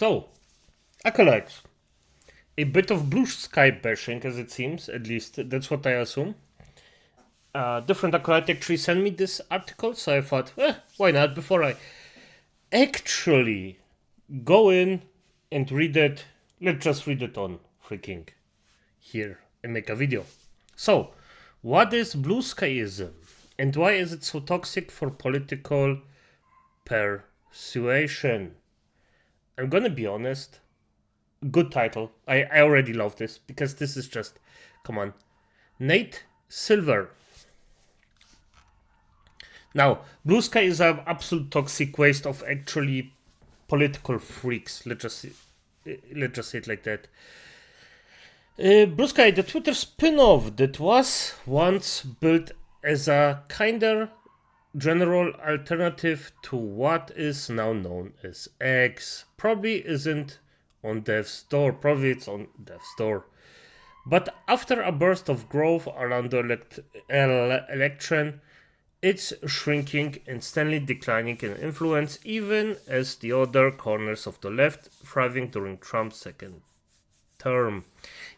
So, acolytes. A bit of Bluesky bashing, as it seems, at least that's what I assume. Different acolyte actually sent me this article, so I thought, why not? Before I actually go in and read it, let's just read it on freaking here and make a video. So, what is Blueskyism and why is it so toxic for political persuasion? I'm gonna be honest. Good title. I already love this because this is just, come on. Nate Silver. Now, Bluesky is an absolute toxic waste of actually political freaks. Let's just say it like that. Bluesky, the Twitter spin-off that was once built as a kinder general alternative to what is now known as X, probably isn't on Dev's door. Probably it's on Dev's door. But after a burst of growth around the election, it's shrinking and steadily declining in influence, even as the other corners of the left thriving during Trump's second term.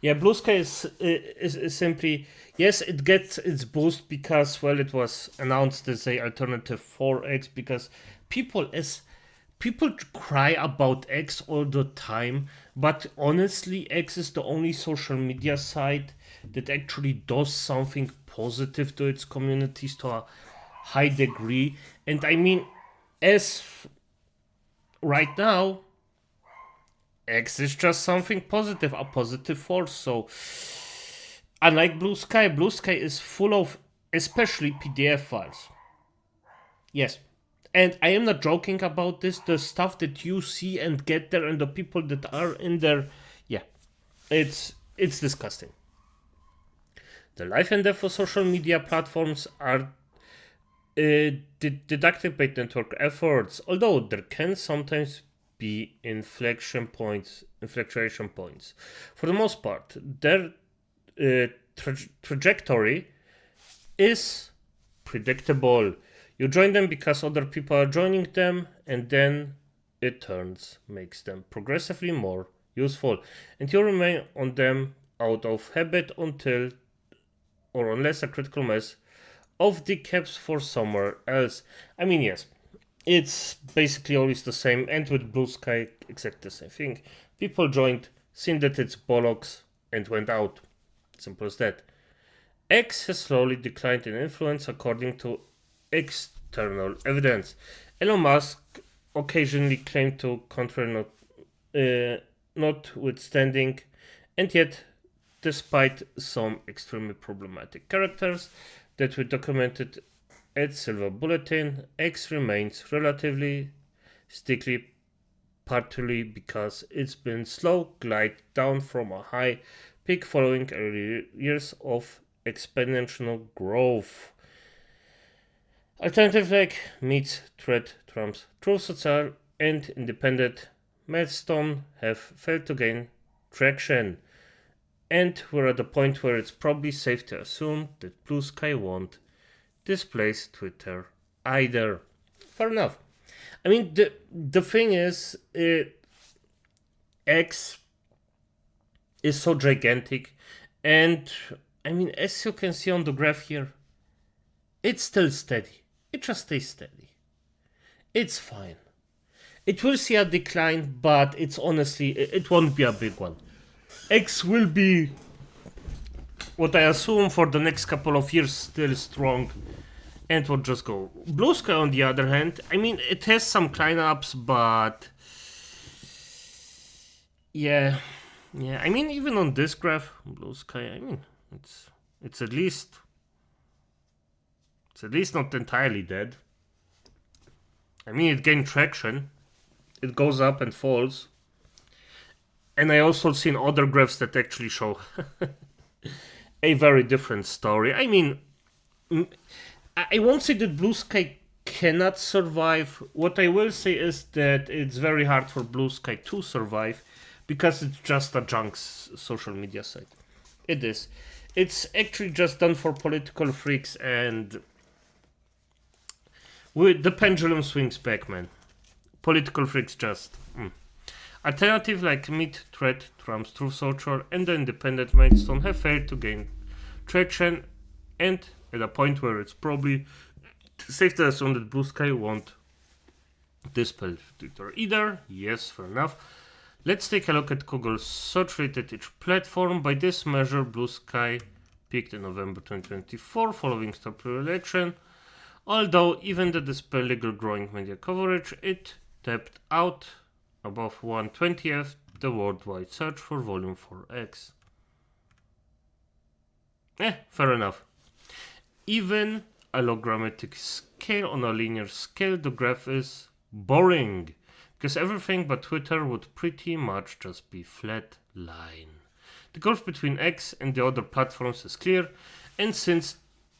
Yeah, Bluesky is simply, yes, it gets its boost because, well, it was announced as a alternative for X because people cry about X all the time, but honestly, X is the only social media site that actually does something positive to its communities to a high degree. And I mean, as right now, X is just something positive, a positive force. So, unlike Bluesky is full of especially PDF files. Yes. And I am not joking about this. The stuff that you see and get there and the people that are in there, yeah, it's disgusting. The life and death of social media platforms are deducted by network efforts, although there can sometimes be inflection points. For the most part, their trajectory is predictable. You join them because other people are joining them, and then it makes them progressively more useful, and you remain on them out of habit until or unless a critical mass of decaps for somewhere else. I mean, yes, it's basically always the same, and with Bluesky, exactly the same thing. People joined, seen that it's bollocks, and went out. Simple as that. X has slowly declined in influence according to external evidence. Elon Musk occasionally claimed to contrary notwithstanding, and yet, despite some extremely problematic characters that we documented at Silver Bulletin, X remains relatively sticky, partly because it's been slow glide down from a high peak following early years of exponential growth. Alternative like meets threat Trump's Truth Social and Independent Maidstone have failed to gain traction, and we're at the point where it's probably safe to assume that Bluesky won't displace Twitter either. Fair enough. I mean, the thing is, X is so gigantic, and I mean, as you can see on the graph here, it's still steady. It just stays steady. It's fine. It will see a decline, but it's honestly, it won't be a big one. X will be, what I assume, for the next couple of years still strong, and will just go. Bluesky, on the other hand, I mean, it has some cleanups, but yeah, I mean, even on this graph, Bluesky, I mean, it's at least not entirely dead. I mean, it gained traction. It goes up and falls. And I also seen other graphs that actually show a very different story. I mean, I won't say that Bluesky cannot survive. What I will say is that it's very hard for Bluesky to survive because it's just a junk social media site. It is. It's actually just done for political freaks, and the pendulum swings back, man. Political freaks just. Alternatives like Mid-Thread, Trump's Truth Social, and the Independent Milestone have failed to gain traction, and at a point where it's probably safe to assume that Bluesky won't dispel Twitter either. Yes, fair enough. Let's take a look at Google's search-rated each platform. By this measure, Bluesky peaked in November 2024 following stop election. Although, even despite legal growing media coverage, it tapped out above 1/20th the worldwide search for volume for X. Fair enough. Even a logarithmic scale on a linear scale, the graph is boring, because everything but Twitter would pretty much just be flat line. The gulf between X and the other platforms is clear, and since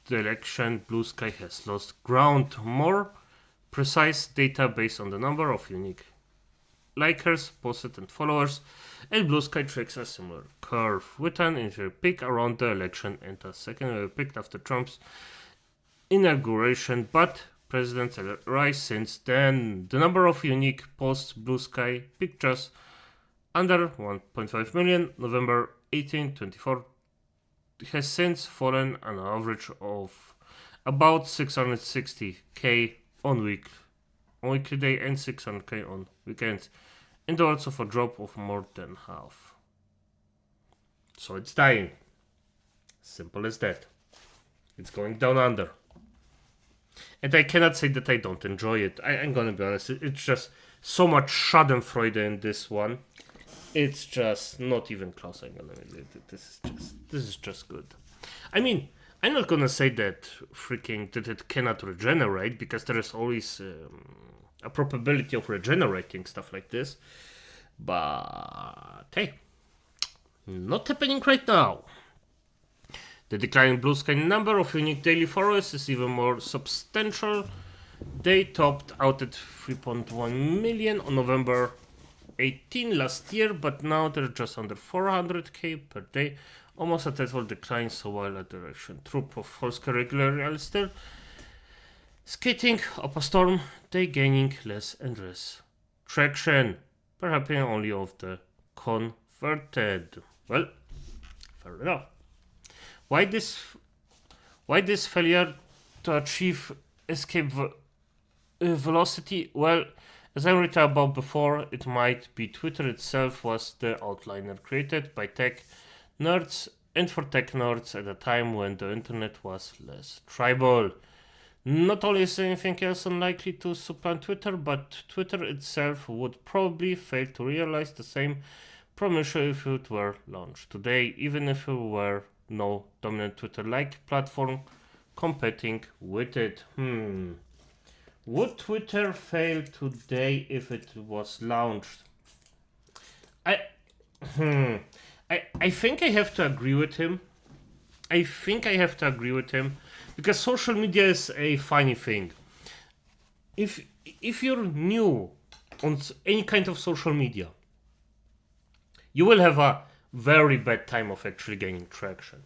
the election, Bluesky has lost ground. More precise data based on the number of unique likers, posted, and followers, and Bluesky tracks a similar curve, with an initial peak around the election and a secondary peak after Trump's inauguration, but president's rise since then. The number of unique posts Bluesky peaked just under 1.5 million, November 18, 2024, has since fallen an average of about 660k on weekly day and 600k on weekends, and also for a drop of more than half. So it's dying. Simple as that. It's going down under. And I cannot say that I don't enjoy it. I'm gonna be honest. It's just so much schadenfreude in this one. It's just not even close. I'm gonna admit it. This is just good. I mean, I'm not gonna say that that it cannot regenerate, because there is always a probability of regenerating stuff like this. But hey, not happening right now. The decline in Bluesky number of unique daily followers is even more substantial. They topped out at 3.1 million on November 18 last year, but now they're just under 400k per day, almost a tenfold decline. So while a direction troop of Polska regularly are still skating up a storm, they gaining less and less traction, perhaps only of the converted. Well, fair enough. Why this failure to achieve escape velocity? Well, as I wrote about before, it might be Twitter itself was the outliner created by tech nerds and for tech nerds at a time when the internet was less tribal. Not only is anything else unlikely to supplant Twitter, but Twitter itself would probably fail to realize the same promise if it were launched today, even if it were no dominant Twitter-like platform competing with it. Would Twitter fail today if it was launched? I think I have to agree with him. Because social media is a funny thing. If you're new on any kind of social media, you will have a very bad time of actually gaining traction.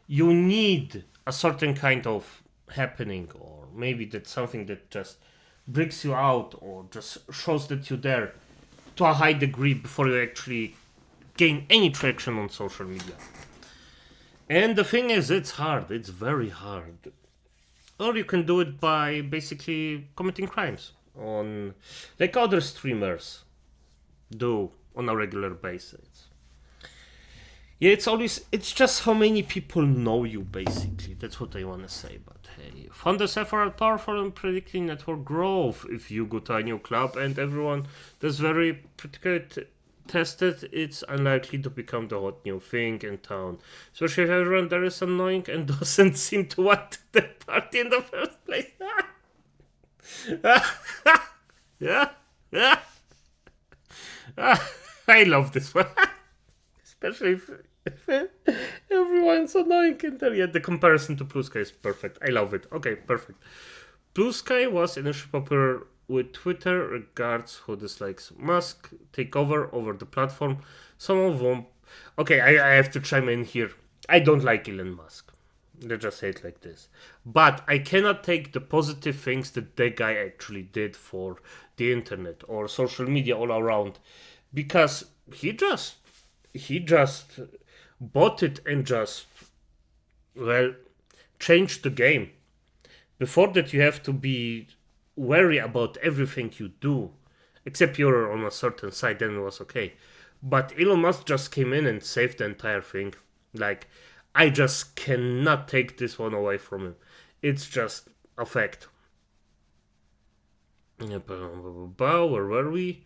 You need a certain kind of happening, or maybe that's something that just breaks you out or just shows that you're there to a high degree before you actually gain any traction on social media. And the thing is, it's hard. It's very hard. Or you can do it by basically committing crimes on, like other streamers do on a regular basis. Yeah, it's just how many people know you, basically. That's what I want to say. But hey, founders are powerful in predicting network growth. If you go to a new club and everyone that's very particularly tested, it's unlikely to become the hot new thing in town. Especially if everyone there is annoying and doesn't seem to want the party in the first place. Yeah. I love this one. Especially if everyone's annoying in there. Yeah, the comparison to Bluesky is perfect. I love it. Okay, perfect. Bluesky was initially popular with Twitter regards who dislikes Musk take over the platform. Some of them... Okay, I have to chime in here. I don't like Elon Musk. Let's just say it like this. But I cannot take the positive things that guy actually did for the internet or social media all around. because he just bought it and just, well, changed the game. Before that, you have to be wary about everything you do, except you're on a certain side, then it was okay. But Elon Musk just came in and saved the entire thing. Like, I just cannot take this one away from him. It's just a fact. Where were we?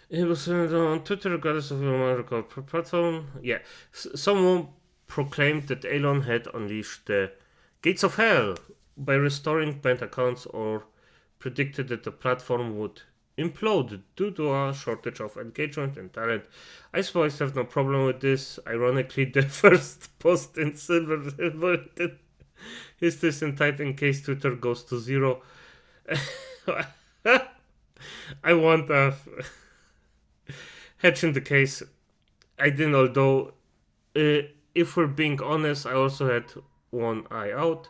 It was on Twitter, regardless of your platform. Yeah, someone proclaimed that Elon had unleashed the gates of hell by restoring banned accounts, or predicted that the platform would implode due to a shortage of engagement and talent. I suppose I have no problem with this. Ironically, the first post in silver is this entitled in case Twitter goes to zero. I want a hedge in the case. I didn't, although, if we're being honest, I also had one eye out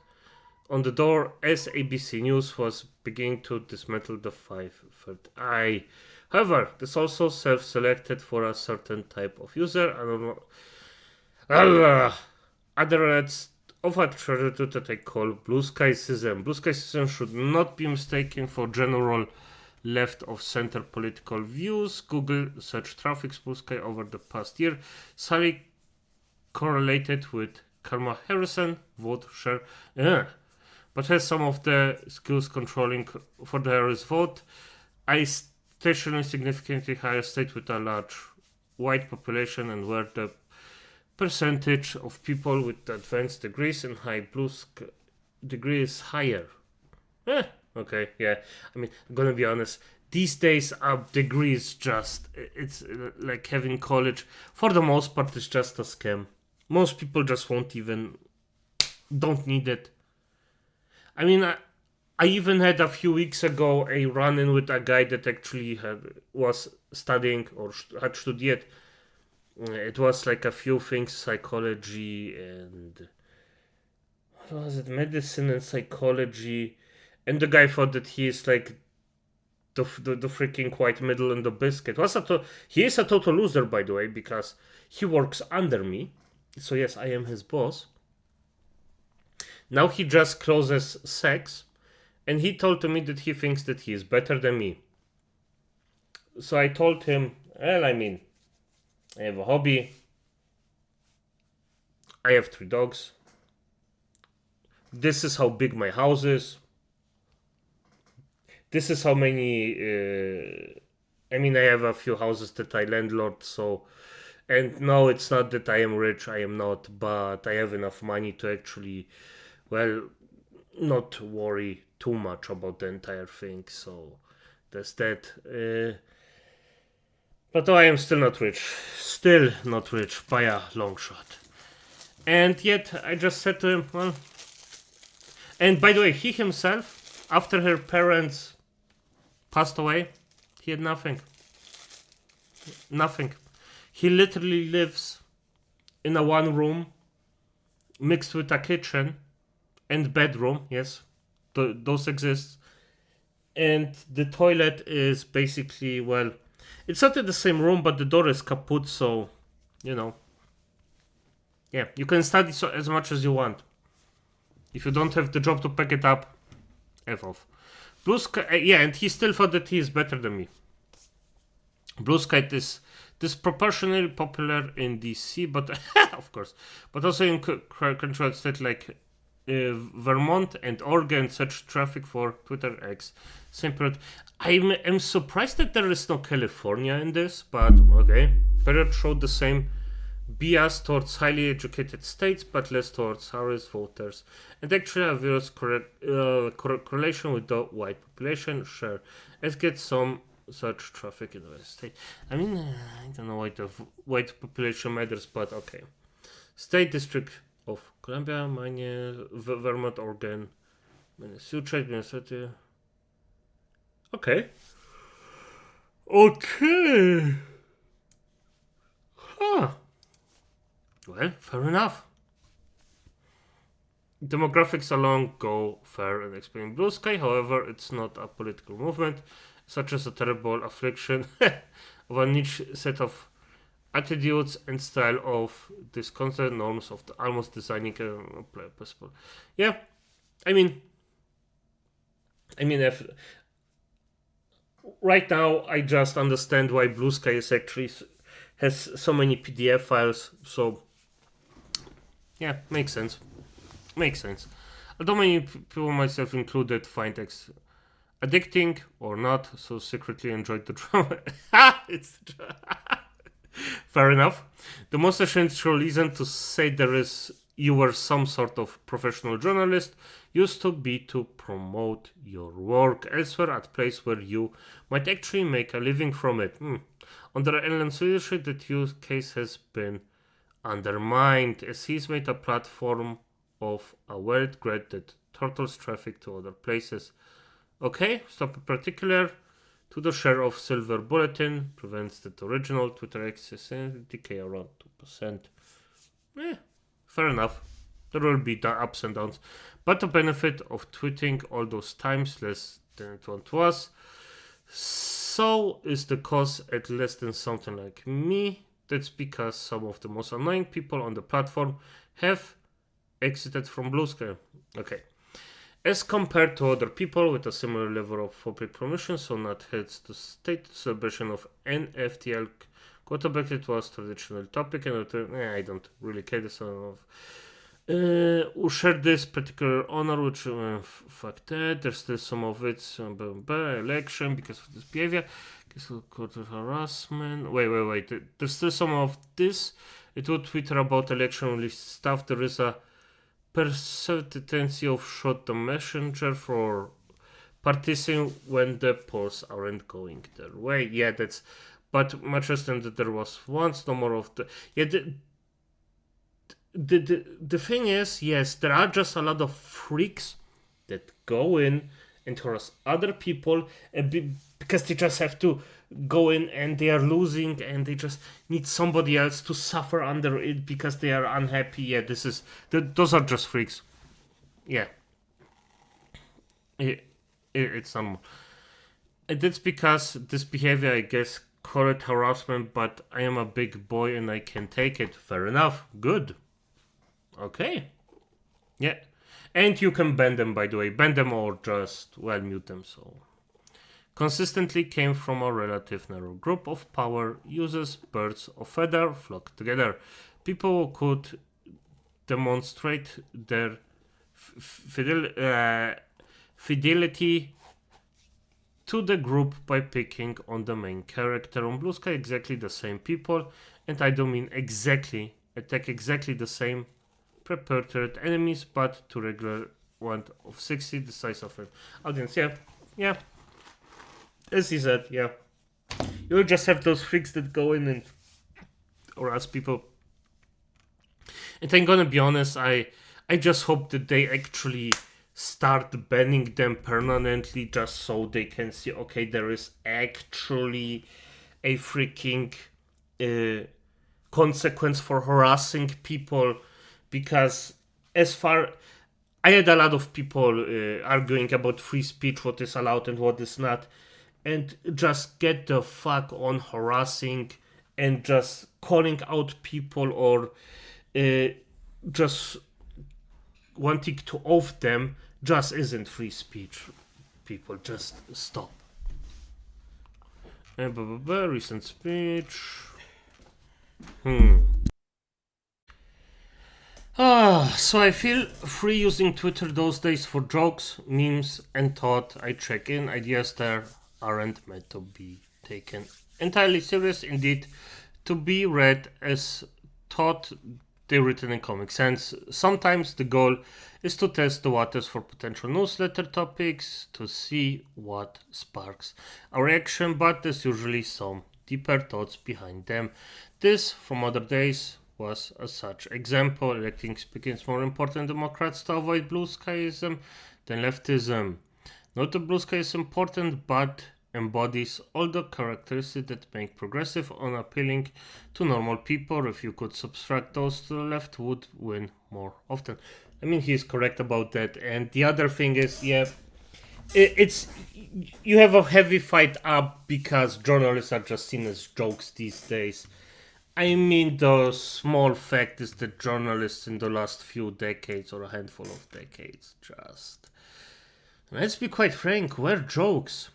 on the door as ABC News was beginning to dismantle the third eye. However, this also self-selected for a certain type of user. I don't know. Other ads of a treasure that I call Blueskyism. Blueskyism should not be mistaken for general left of center political views. Google search traffic Bluesky over the past year sadly correlated with Kamala Harrison vote share, but has some of the skills controlling for the Harris vote. I stationary significantly higher state with a large white population and where the percentage of people with advanced degrees and high blue degree is higher. Okay, yeah. I mean, I'm gonna be honest. These days, a degree is just, it's like having college. For the most part, it's just a scam. Most people just don't need it. I mean, I even had a few weeks ago a run-in with a guy that actually was studying or had studied. It was like a few things, psychology and what was it, medicine and psychology, and the guy thought that he is like the freaking white middle in the biscuit. He is a total loser, by the way, because he works under me, so yes, I am his boss. Now he just closes sex, and he told me that he thinks that he is better than me. So I told him, well, I mean, I have a hobby. I have 3 dogs. This is how big my house is. This is how many. I mean, I have a few houses that I landlord, so. And no, it's not that I am rich, I am not, but I have enough money to actually, well, not worry too much about the entire thing, so that's that. But I am still not rich. Still not rich by a long shot. And yet, I just said to him, well. And by the way, he himself, after her parents passed away, he had nothing. Nothing. He literally lives in a one room mixed with a kitchen and bedroom. Yes, those exist. And the toilet is basically, well, it's not in the same room, but the door is kaput, so, you know. Yeah, you can study as much as you want. If you don't have the job to pack it up, F off. Bluesky, yeah, and he still thought that he is better than me. Bluesky is disproportionately popular in DC, but of course, but also in controlled states like Vermont and Oregon. Such traffic for Twitter X. Same period. I'm surprised that there is no California in this, but okay. Period showed the same bias towards highly educated states, but less towards Harris voters, and actually a various correlation with the white population share. It gets some such traffic in the state. I mean, I don't know why the white population matters, but okay. State District of Columbia, Maine, Vermont, Oregon, Minnesota. Okay. Okay. Huh. Well, fair enough. Demographics alone go fair and explain Bluesky. However, it's not a political movement, such as a terrible affliction of a niche set of attitudes and style of this constant norms of the almost designing a possible. Yeah, I mean, if right now I just understand why Bluesky is actually has so many PDF files. So yeah, makes sense. Makes sense. Although many people, myself included, find X addicting or not, so secretly enjoyed the drama. It's fair enough. The most essential reason to say you were some sort of professional journalist used to be to promote your work elsewhere at place where you might actually make a living from it. Under Ellen's leadership, that use case has been undermined as he's made a platform of a world grid that throttles traffic to other places. Okay, stop in particular to the share of Silver Bulletin prevents that original Twitter access and decay around 2%. Fair enough. There will be the ups and downs. But the benefit of tweeting all those times less than it once was, so is the cost at less than something like me. That's because some of the most annoying people on the platform have exited from Bluesky. Okay. As compared to other people with a similar level of public promotion, so not heads to state celebration of NFTL quarterback, it was traditional topic, and I don't really care this of who shared this particular honor, which fuck that. There's still some of its election because of this behavior, quarter harassment. Wait. There's still some of this. It would Twitter about election stuff. There is a tendency of shot the messenger for partition when the polls aren't going their way. Yeah, that's. But much less than that there was once, no more of the. Yeah, the thing is, yes, there are just a lot of freaks that go in and harass other people because they just have to go in and they are losing and they just need somebody else to suffer under it because they are unhappy. Yeah, those are just freaks. Yeah, it's some. And that's because this behavior, I guess, call it harassment, but I am a big boy and I can take it. Fair enough. Good. Okay. Yeah. And you can ban them, by the way. Ban them or just, mute them. So consistently came from a relative narrow group of power users, birds of feather flock together. People who could demonstrate their fidelity to the group by picking on the main character. On Bluesky, exactly the same people, and I don't mean exactly, attack exactly the same prepared enemies, but to regular one of 60, the size of an audience. Yeah. As he said, yeah. You'll just have those freaks that go in and harass people. And I'm gonna be honest, I just hope that they actually start banning them permanently just so they can see, okay, there is actually a freaking consequence for harassing people. Because as far I had a lot of people arguing about free speech, what is allowed and what is not, and just get the fuck on harassing and just calling out people or just wanting to off them just isn't free speech. People, just stop. Recent speech. So I feel free using Twitter those days for jokes, memes, and thought I check in. Ideas there aren't meant to be taken entirely serious, indeed, to be read as thought they're written in comic sense. Sometimes the goal is to test the waters for potential newsletter topics to see what sparks a reaction, but there's usually some deeper thoughts behind them. This, from other days, was a such example. Electing becomes more important Democrats to avoid Blueskyism than leftism. Not that Bluesky is important, but embodies all the characteristics that make progressive unappealing to normal people. If you could subtract those to the left, would win more often. I mean, he's correct about that. And the other thing is, yeah, it's you have a heavy fight up because journalists are just seen as jokes these days. I mean, the small fact is that journalists in the last few decades or a handful of decades just, let's be quite frank, were jokes.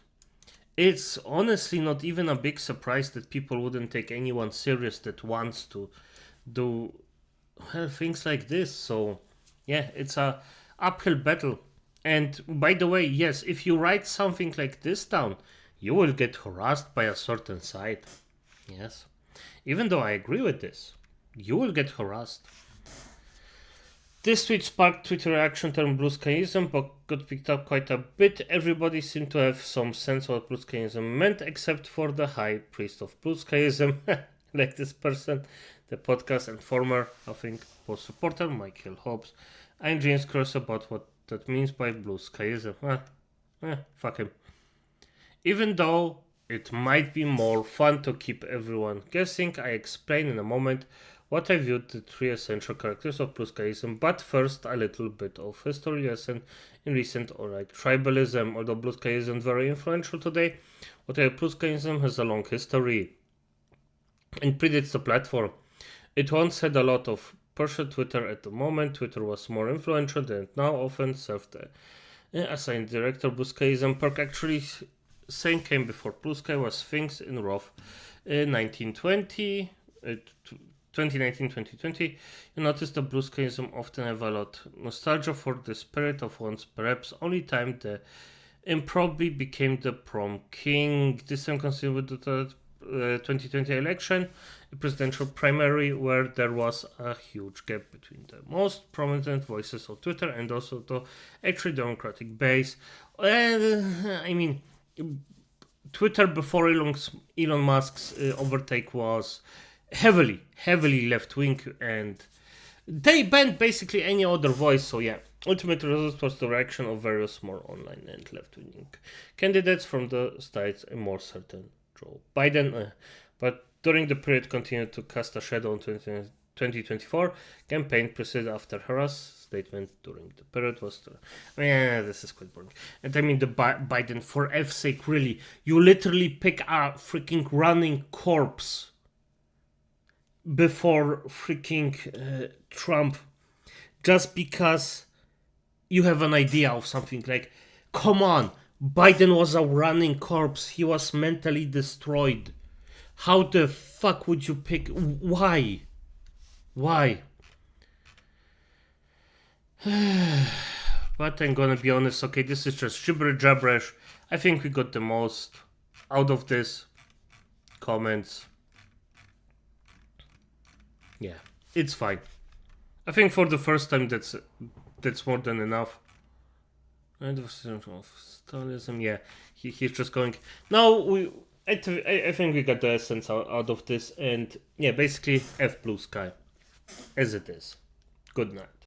It's honestly not even a big surprise that people wouldn't take anyone serious that wants to do, well, things like this. So yeah, it's a uphill battle. And by the way, yes, if you write something like this down, you will get harassed by a certain site. Yes. Even though I agree with this, you will get harassed. This tweet sparked Twitter reaction term Blueskyism, but got picked up quite a bit. Everybody seemed to have some sense of what Blueskyism meant, except for the high priest of Blueskyism, like this person, the podcast and former, I think, post supporter, Michael Hobbs. I'm James Cross about what that means by Blueskyism. Fuck him. Even though it might be more fun to keep everyone guessing, I explain in a moment what I viewed the three essential characters of Blueskyism, but first a little bit of history lesson in recent alright tribalism. Although Blueskyism is very influential today, whatever Blueskyism has a long history and predates the platform. It once had a lot of pressure. Twitter at the moment, Twitter was more influential than it now, often served as a director. Blueskyism perk actually same came before Bluesky was things in rough 1920. 2019-2020, you notice that Blueskyism often have a lot nostalgia for the spirit of once perhaps only time the improbably became the prom king. This time considered with the 2020 election, a presidential primary where there was a huge gap between the most prominent voices of Twitter and also the actually democratic base. I mean, Twitter before Elon Musk's overtake was heavily left wing, and they banned basically any other voice. So yeah, ultimate result was the reaction of various more online and left wing candidates from the states, a more certain Joe Biden, but during the period continued to cast a shadow on 2024 campaign preceded after harass statement during the period was this is quite boring. And I mean the Biden, for F's sake, really, you literally pick a freaking running corpse before freaking Trump just because you have an idea of something. Like, come on, Biden was a running corpse. He was mentally destroyed. How the fuck would you pick? Why? But I'm gonna be honest, okay, this is just gibberish. I think we got the most out of this. Comments. Yeah, it's fine. I think for the first time that's more than enough. And of Stalinism, yeah, he's just going. Now I think we got the essence out of this, and yeah, basically F Bluesky as it is. Good night.